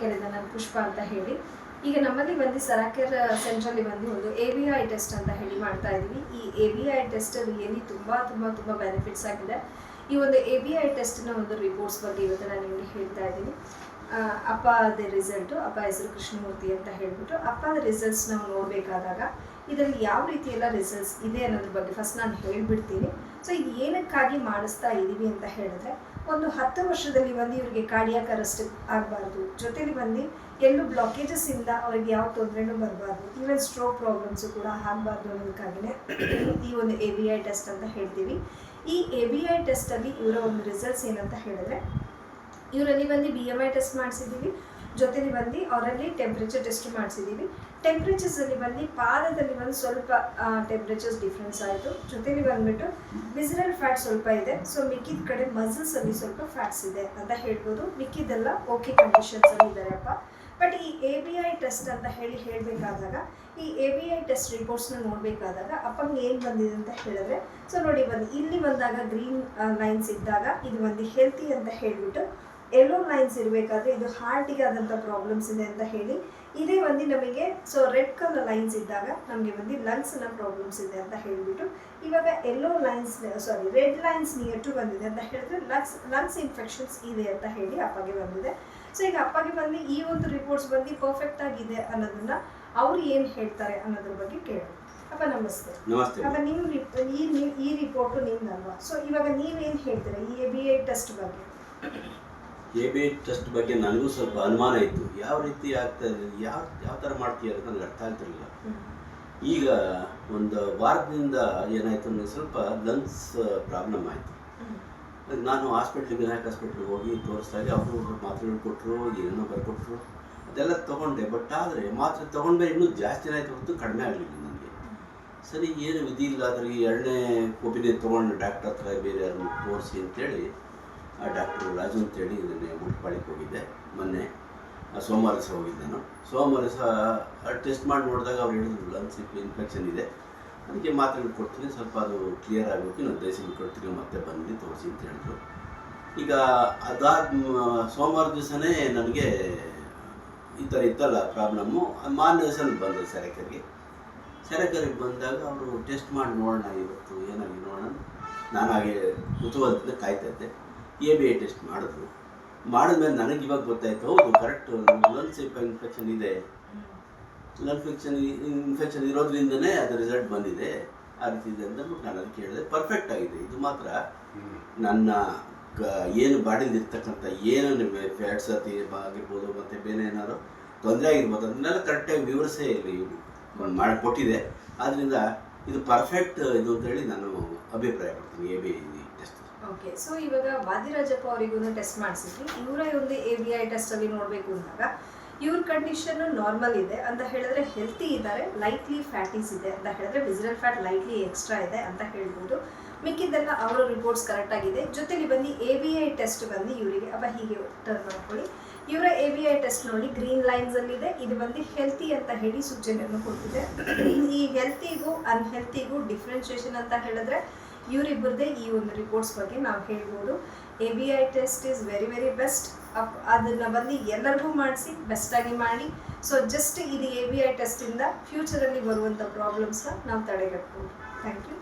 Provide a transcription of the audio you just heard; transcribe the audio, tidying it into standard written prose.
ಕೇಳಿದೆ ನಾನು ಪುಷ್ಪ ಅಂತ ಹೇಳಿ. ಈಗ ನಮ್ಮಲ್ಲಿ ಬಂದು ಸರಾಕೆರ್ ಸೆಂಟ್ರಲ್ಲಿ ಬಂದು ಒಂದು ABI ಟೆಸ್ಟ್ ಅಂತ ಹೇಳಿ ಮಾಡ್ತಾ ಇದ್ದೀವಿ. ಈ ABI ಟೆಸ್ಟ್ ರಿಯಲಿ ತುಂಬ ಬೆನಿಫಿಟ್ಸ್ ಆಗಿದೆ. ಈ ಒಂದು ABI ಟೆಸ್ಟ್ನ ಒಂದು ರಿಪೋರ್ಟ್ಸ್ ಬಗ್ಗೆ ಇವತ್ತು ನಾನು ನಿಮಗೆ ಹೇಳ್ತಾ ಇದ್ದೀನಿ. ಅಪ್ಪದ ರಿಸಲ್ಟು, ಅಪ್ಪ ಹೆಸರು ಕೃಷ್ಣಮೂರ್ತಿ ಅಂತ ಹೇಳ್ಬಿಟ್ಟು ಅಪ್ಪದ ರಿಸಲ್ಟ್ಸ್ ನಾವು ನೋಡಬೇಕಾದಾಗ ಇದರಲ್ಲಿ ಯಾವ ರೀತಿ ಎಲ್ಲ ರಿಸಲ್ಟ್ಸ್ ಇದೆ ಅನ್ನೋದ್ರ ಬಗ್ಗೆ ಫಸ್ಟ್ ನಾನು ಹೇಳ್ಬಿಡ್ತೀನಿ. ಸೊ ಇದು ಏನಕ್ಕಾಗಿ ಮಾಡಿಸ್ತಾ ಇದ್ದೀವಿ ಅಂತ ಹೇಳಿದ್ರೆ, ಒಂದು 10 ವರ್ಷದಲ್ಲಿ ಬಂದು ಇವರಿಗೆ ಕಾರ್ಡಿಯಾಕ್ ಅರೆಸ್ಟ್ ಆಗಬಾರ್ದು, ಜೊತೆಲಿ ಬಂದು ಎಲ್ಲೂ ಬ್ಲಾಕೇಜಸ್ ಇಂದ ಅವ್ರಿಗೆ ಯಾವ ತೊಂದರೆನೂ ಬರಬಾರ್ದು, ಈವನ್ ಸ್ಟ್ರೋಕ್ ಪ್ರಾಬ್ಲಮ್ಸು ಕೂಡ ಆಗಬಾರ್ದು ಅನ್ನೋದಕ್ಕಾಗಿಯೇ ಈ ಒಂದು ABI ಟೆಸ್ಟ್ ಅಂತ ಹೇಳ್ತೀವಿ. ಈ ABI ಟೆಸ್ಟಲ್ಲಿ ಇವರ ಒಂದು ರಿಸಲ್ಟ್ಸ್ ಏನಂತ ಹೇಳಿದ್ರೆ, ಇವರಲ್ಲಿ ಬಂದು BMI ಟೆಸ್ಟ್ ಮಾಡಿಸಿದ್ದೀವಿ, ಜೊತೆಲಿ ಬಂದು ಅವರಲ್ಲಿ ಟೆಂಪ್ರೇಚರ್ ಟೆಸ್ಟ್ ಮಾಡಿಸಿದ್ದೀವಿ. ಟೆಂಪ್ರೇಚರ್ಸಲ್ಲಿ ಬಂದು ಪಾದದಲ್ಲಿ ಒಂದು ಸ್ವಲ್ಪ ಟೆಂಪ್ರೇಚರ್ಸ್ ಡಿಫ್ರೆನ್ಸ್ ಆಯಿತು, ಜೊತೆಲಿ ಬಂದುಬಿಟ್ಟು ವಿಸರಲ್ ಫ್ಯಾಟ್ ಸ್ವಲ್ಪ ಇದೆ. ಸೊ ಮಿಕ್ಕಿದ ಕಡೆ ಮಸಲ್ಸಲ್ಲಿ ಸ್ವಲ್ಪ ಫ್ಯಾಟ್ಸ್ ಇದೆ ಅಂತ ಹೇಳ್ಬೋದು. ಮಿಕ್ಕಿದೆಲ್ಲ ಓಕೆ ಕಂಡೀಷನ್ಸಲ್ಲಿ ಇದ್ದಾರೆಪ್ಪ. ಬಟ್ ಈ ABI ಟೆಸ್ಟ್ ಅಂತ ಹೇಳಬೇಕಾದಾಗ, ಈ ABI ಟೆಸ್ಟ್ ರಿಪೋರ್ಟ್ಸ್ನ ನೋಡಬೇಕಾದಾಗ ಅಪ್ಪಂಗೆ ಏನು ಬಂದಿದೆ ಅಂತ ಹೇಳಿದ್ರೆ, ಸೊ ನೋಡಿ ಇಲ್ಲಿ ಬಂದಾಗ ಗ್ರೀನ್ ಲೈನ್ಸ್ ಇದ್ದಾಗ ಇದು ಒಂದು ಹೆಲ್ತಿ ಅಂತ ಹೇಳಿಬಿಟ್ಟು, ಎಲ್ಲೋ ಲೈನ್ಸ್ ಇರಬೇಕಾದ್ರೆ ಇದು ಹಾರ್ಟಿಗೆ ಆದಂಥ ಪ್ರಾಬ್ಲಮ್ಸ್ ಇದೆ ಅಂತ ಹೇಳಿ, ಇದೇ ಒಂದು ನಮಗೆ ಸೊ ರೆಡ್ ಕಲರ್ ಲೈನ್ಸ್ ಇದ್ದಾಗ ನಮಗೆ ಬಂದು ಲಂಗ್ಸ್ನ ಪ್ರಾಬ್ಲಮ್ಸ್ ಇದೆ ಅಂತ ಹೇಳಿಬಿಟ್ಟು, ಇವಾಗ ಎಲ್ಲೋ lines red lines near to ಬಂದಿದೆ ಅಂತ ಹೇಳಿದ್ರೆ ಲಂಗ್ಸ್ ಇನ್ಫೆಕ್ಷನ್ಸ್ ಇದೆ ಅಂತ ಹೇಳಿ ಅಪ್ಪಗೆ ಬಂದಿದೆ. ಸೊ ಈಗ ಅಪ್ಪಗೆ ಬಂದು ಈ ಒಂದು ರಿಪೋರ್ಟ್ಸ್ ಬಂದು ಪರ್ಫೆಕ್ಟ್ ಆಗಿದೆ ಅನ್ನೋದನ್ನ ಅವ್ರು ಏನು ಹೇಳ್ತಾರೆ ಅನ್ನೋದ್ರ ಬಗ್ಗೆ ಕೇಳೋಣ. ಅಪ್ಪ ನಮಸ್ತೆ. ಅಪ್ಪ ಈ ರಿಪೋರ್ಟು ನಿಮ್ದಲ್ವಾ? ಸೊ ಇವಾಗ ನೀವೇನು ಹೇಳ್ತೀರಾ ಈ ABI ಟೆಸ್ಟ್ ಬಗ್ಗೆ? ABI ಟೆಸ್ಟ್ ಬಗ್ಗೆ ನನಗೂ ಸ್ವಲ್ಪ ಅನುಮಾನ ಇತ್ತು, ಯಾವ ರೀತಿ ಆಗ್ತಾ ಇದೆ, ಯಾವ ಥರ ಮಾಡ್ತೀಯ ಅಂತ ನನಗೆ ಅರ್ಥ ಆಗ್ತಿರಲಿಲ್ಲ. ಈಗ ಒಂದು ವಾರದಿಂದ ಏನಾಯಿತು ಅಂದರೆ ಸ್ವಲ್ಪ ಲಂಗ್ಸ್ ಪ್ರಾಬ್ಲಮ್ ಆಯಿತು. ನಾನು ವಿನಾಯಕ್ ಹಾಸ್ಪಿಟ್ಲಿಗೆ ಹೋಗಿ ತೋರಿಸ್ದಾಗ ಅವರು ಮಾತ್ರೆಗಳು ಕೊಟ್ಟರು, ಏನೋ ಬರ್ಕೊಟ್ರು, ಅದೆಲ್ಲ ತೊಗೊಂಡೆ. ಬಟ್ ಆದರೆ ಮಾತ್ರೆ ತೊಗೊಂಡ್ರೆ ಇನ್ನೂ ಜಾಸ್ತಿನೇ ಆಯಿತು ಹೊರತು ಕಡಿಮೆ ಆಗಲಿಲ್ಲ ನನಗೆ. ಸರಿ, ಏನು ವಿಧಿ ಇಲ್ಲ, ಅದ್ರಿಗೆ 2ನೇ ಒಪಿನಿಯನ್ ತೊಗೊಂಡು ಡಾಕ್ಟರ್ ಹತ್ರ ಬೇರೆ ಯಾರನ್ನು ತೋರಿಸಿ ಅಂತೇಳಿ ಆ ಡಾಕ್ಟ್ರು ರಾಜು ಅಂತೇಳಿ ಇದನ್ನೇ ಮುಟ್ಪಾಳಿಗೆ ಹೋಗಿದ್ದೆ. ಮೊನ್ನೆ ಸೋಮವಾರ ದಿವಸ ಹೋಗಿದ್ದೆ ನಾನು. ಸೋಮವಾರ ದಿವಸ ಟೆಸ್ಟ್ ಮಾಡಿ ನೋಡಿದಾಗ ಅವ್ರು ಹೇಳಿದ್ರು ಲಂಗ್ಸ್ ಇನ್ಫೆಕ್ಷನ್ ಇದೆ, ಅದಕ್ಕೆ ಮಾತ್ರೆಗಳು ಕೊಡ್ತೀನಿ, ಸ್ವಲ್ಪ ಅದು ಕ್ಲಿಯರ್ ಆಗಬೇಕು, ಇನ್ನೊಂದು ದಯವಿಟ್ಟು ಕೊಡ್ತೀನಿ, ಮತ್ತೆ ಬಂದು ತೋರಿಸಿ ಅಂತ ಹೇಳಿದ್ರು. ಈಗ ಸೋಮವಾರ ದಿವಸನೇ ನನಗೆ ಈ ಥರ ಇತ್ತಲ್ಲ ಪ್ರಾಬ್ಲಮ್ಮು. ಮಾರನೇ ದಿವಸ ಬಂದೆ ಸೆರೆಕೆರೆಗೆ ಬಂದಾಗ ಅವರು ಟೆಸ್ಟ್ ಮಾಡಿ ನೋಡೋಣ ಇವತ್ತು ಏನಾಗಿ ನೋಡೋಣ, ನಾನು ಹಾಗೆ ಕುತೂಹಲದಿಂದ ಕಾಯ್ತಾ ಇದ್ದೆ. ABI ಟೆಸ್ಟ್ ಮಾಡಿದ್ಮೇಲೆ ನನಗೆ ಇವಾಗ ಗೊತ್ತಾಯ್ತು, ಹೌದು ಕರೆಕ್ಟ್ ಲಂಗ್ಸ್ ಇನ್ಫೆಕ್ಷನ್ ಇದೆ, ಇನ್ಫೆಕ್ಷನ್ ಇರೋದ್ರಿಂದನೇ ಅದು ರಿಸಲ್ಟ್ ಬಂದಿದೆ, ಆ ರೀತಿ ಇದೆ ಅಂತ ನಾನು ಅದಕ್ಕೆ ಹೇಳಿದೆ. ಪರ್ಫೆಕ್ಟ್ ಆಗಿದೆ. ಇದು ಮಾತ್ರ ನನ್ನ ಏನು ಬಾಡಿಲಿ ಇರ್ತಕ್ಕಂಥ ಏನೇನು ಫ್ಯಾಟ್ಸ್ ಆಗಿರ್ಬೋದು ಮತ್ತು ಬೇರೆ ಏನಾದ್ರು ತೊಂದರೆ ಆಗಿರ್ಬೋದು ಅದನ್ನೆಲ್ಲ ಕರೆಕ್ಟಾಗಿ ವಿವರಿಸೇ ಇಲ್ಲಿ ಮಾಡಿಕೊಟ್ಟಿದೆ. ಆದ್ದರಿಂದ ಇದು ಪರ್ಫೆಕ್ಟ್ ಇದು ಅಂತೇಳಿ ನಾನು ಅಭಿಪ್ರಾಯ ಪಡ್ತೀನಿ ABI ಟೆಸ್ಟ್. ಓಕೆ, ಸೊ ಇವಾಗ ವಾದಿರಾಜಪ್ಪ ಅವರಿಗೂ ಟೆಸ್ಟ್ ಮಾಡಿಸಿದ್ವಿ. ಇವರ ಒಂದು ABI ಟೆಸ್ಟಲ್ಲಿ ನೋಡಬೇಕು ಅಂದಾಗ ಇವ್ರ ಕಂಡೀಷನ್ ನಾರ್ಮಲ್ ಇದೆ ಅಂತ ಹೇಳಿದ್ರೆ, ಹೆಲ್ತಿ ಇದ್ದಾರೆ, ಲೈಟ್ಲಿ ಫ್ಯಾಟೀಸ್ ಇದೆ ಅಂತ ಹೇಳಿದ್ರೆ, ವಿಸರಲ್ ಫ್ಯಾಟ್ ಲೈಟ್ಲಿ ಎಕ್ಸ್ಟ್ರಾ ಇದೆ ಅಂತ ಹೇಳ್ಬೋದು. ಮಿಕ್ಕಿದ್ದೆಲ್ಲ ಅವರ ರಿಪೋರ್ಟ್ಸ್ ಕರೆಕ್ಟ್ ಆಗಿದೆ. ಜೊತೆಲಿ ಬಂದು ABI ಟೆಸ್ಟ್ ಬಂದು ಇವರಿಗೆ ಹೀಗೆ ಟರ್ನ್ ಮಾಡ್ಕೊಳ್ಳಿ, ಇವರ ABI ಟೆಸ್ಟ್ ನೋಡಿ ಗ್ರೀನ್ ಲೈನ್ಸಲ್ಲಿದೆ. ಇದು ಬಂದು ಹೆಲ್ತಿ ಅಂತ ಹೇಳಿ ಸೂಚನೆಯನ್ನು ಕೊಡ್ತಿದೆ. ಈ ಹೆಲ್ತಿಗೂ ಅನ್ಹೆಲ್ತಿಗೂ ಡಿಫ್ರೆನ್ಷಿಯೇಷನ್ ಅಂತ ಹೇಳಿದ್ರೆ ಇವರಿಬ್ಬರದೇ ಈ ಒಂದು ರಿಪೋರ್ಟ್ಸ್ ಬಗ್ಗೆ ನಾವು ಹೇಳ್ಬೋದು. ABI test is very best. ಅದನ್ನು ಬಂದು ಎಲ್ಲರಿಗೂ ಮಾಡಿಸಿ ಬೆಸ್ಟಾಗಿ ಮಾಡಿ. ಸೊ ಜಸ್ಟ್ ಇದು ABI ಟೆಸ್ಟಿಂದ ಫ್ಯೂಚರಲ್ಲಿ ಬರುವಂಥ ಪ್ರಾಬ್ಲಮ್ಸ್ನ ನಾವು ತಡೆಗಟ್ಬೋದು. Thank you.